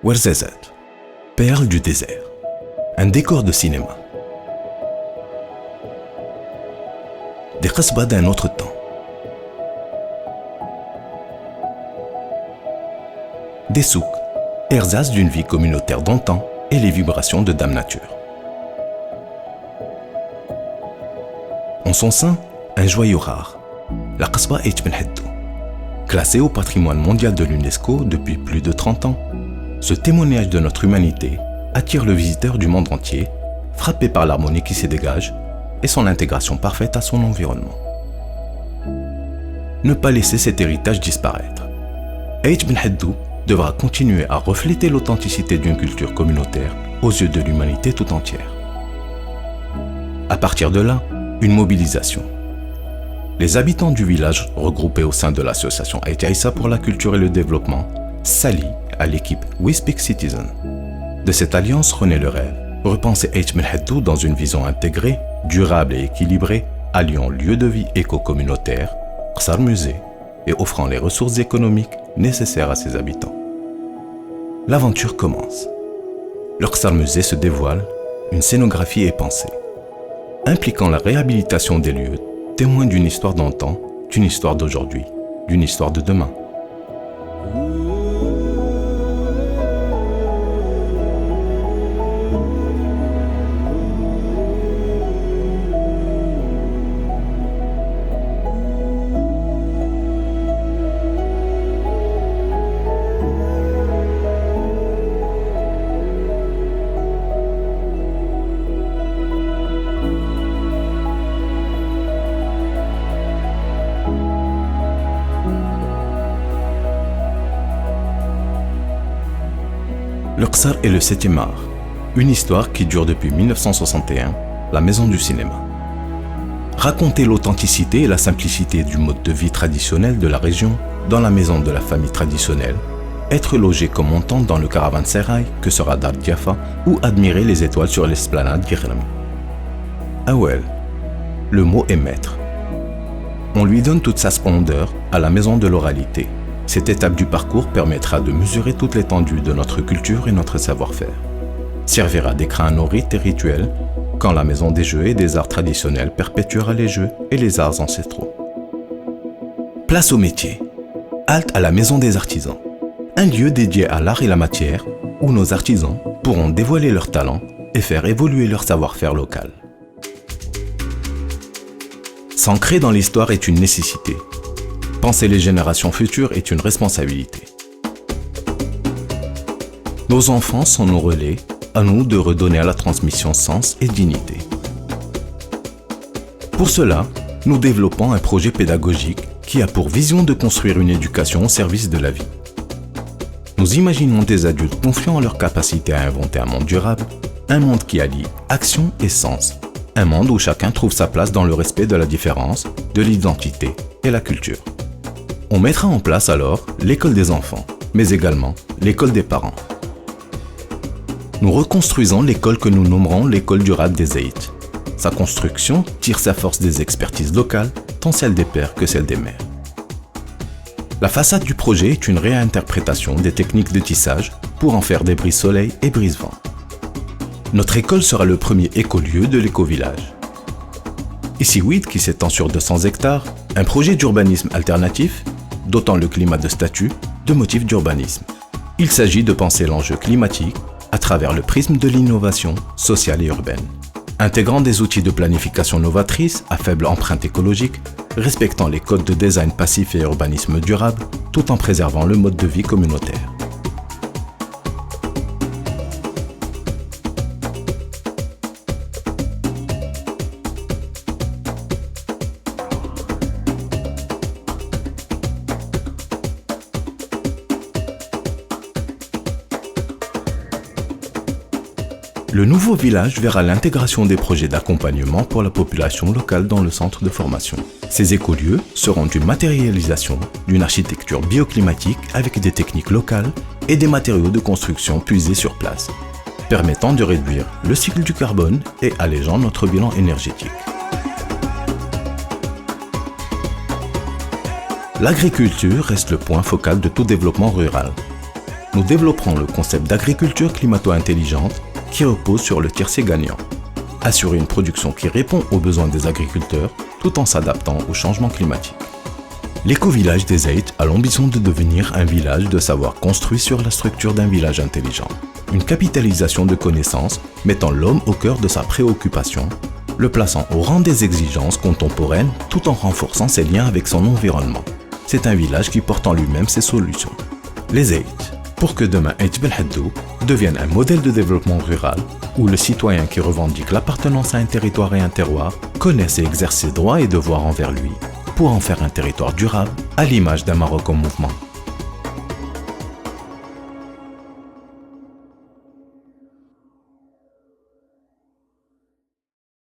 Ouarzazate, perle du désert, un décor de cinéma. Des qasbas d'un autre temps. Des souks, ersatz d'une vie communautaire d'antan et les vibrations de Dame Nature. En son sein, un joyau rare, la qasba Ait Ben Haddou. Classée au patrimoine mondial de l'UNESCO depuis plus de 30 ans, ce témoignage de notre humanité attire le visiteur du monde entier, frappé par l'harmonie qui s'y dégage et son intégration parfaite à son environnement. Ne pas laisser cet héritage disparaître. Ait Ben Haddou devra continuer à refléter l'authenticité d'une culture communautaire aux yeux de l'humanité tout entière. À partir de là, une mobilisation. Les habitants du village, regroupés au sein de l'association Ait Aïssa pour la culture et le développement, s'allient à l'équipe We Speak Citizen. De cette alliance renaît le rêve, repenser Ait Ben Haddou dans une vision intégrée, durable et équilibrée, alliant lieu de vie éco-communautaire, qsar musée et offrant les ressources économiques nécessaires à ses habitants. L'aventure commence. Le qsar musée se dévoile, une scénographie est pensée, impliquant la réhabilitation des lieux, témoin d'une histoire d'antan, d'une histoire d'aujourd'hui, d'une histoire de demain. Le qsar est le 7e art, une histoire qui dure depuis 1961, la maison du cinéma. Raconter l'authenticité et la simplicité du mode de vie traditionnel de la région dans la maison de la famille traditionnelle, être logé comme on tente dans le caravansérail que sera Dar Diafa ou admirer les étoiles sur l'esplanade Guirami. Awel, le mot est maître. On lui donne toute sa splendeur à la maison de l'oralité. Cette étape du parcours permettra de mesurer toute l'étendue de notre culture et notre savoir-faire. Servira d'écran à nos rites et rituels quand la maison des jeux et des arts traditionnels perpétuera les jeux et les arts ancestraux. Place au métier. Halte à la maison des artisans. Un lieu dédié à l'art et la matière où nos artisans pourront dévoiler leurs talents et faire évoluer leur savoir-faire local. S'ancrer dans l'histoire est une nécessité. Penser les générations futures est une responsabilité. Nos enfants sont nos relais, à nous de redonner à la transmission sens et dignité. Pour cela, nous développons un projet pédagogique qui a pour vision de construire une éducation au service de la vie. Nous imaginons des adultes confiants en leur capacité à inventer un monde durable, un monde qui allie action et sens, un monde où chacun trouve sa place dans le respect de la différence, de l'identité et la culture. On mettra en place alors l'école des enfants, mais également l'école des parents. Nous reconstruisons l'école que nous nommerons l'école durable des Ait. Sa construction tire sa force des expertises locales, tant celles des pères que celles des mères. La façade du projet est une réinterprétation des techniques de tissage pour en faire des brise-soleil et brise-vent. Notre école sera le premier écolieu de l'éco-village. Ici WID, qui s'étend sur 200 hectares, un projet d'urbanisme alternatif, dotant le climat de statut, de motifs d'urbanisme. Il s'agit de penser l'enjeu climatique à travers le prisme de l'innovation sociale et urbaine, intégrant des outils de planification novatrices à faible empreinte écologique, respectant les codes de design passif et urbanisme durable, tout en préservant le mode de vie communautaire. Le nouveau village verra l'intégration des projets d'accompagnement pour la population locale dans le centre de formation. Ces écolieux seront une matérialisation d'une architecture bioclimatique avec des techniques locales et des matériaux de construction puisés sur place, permettant de réduire le cycle du carbone et allégeant notre bilan énergétique. L'agriculture reste le point focal de tout développement rural. nous développerons le concept d'agriculture climato-intelligente qui repose sur le tiercé gagnant. Assurer une production qui répond aux besoins des agriculteurs tout en s'adaptant au changement climatique. L'éco-village des Zayt a l'ambition de devenir un village de savoir construit sur la structure d'un village intelligent. Une capitalisation de connaissances mettant l'homme au cœur de sa préoccupation, le plaçant au rang des exigences contemporaines tout en renforçant ses liens avec son environnement. C'est un village qui porte en lui-même ses solutions. Les Zayt, pour que demain Aït Belhaddou devienne un modèle de développement rural où le citoyen qui revendique l'appartenance à un territoire et un terroir connaisse et exerce ses droits et devoirs envers lui pour en faire un territoire durable à l'image d'un Maroc en mouvement.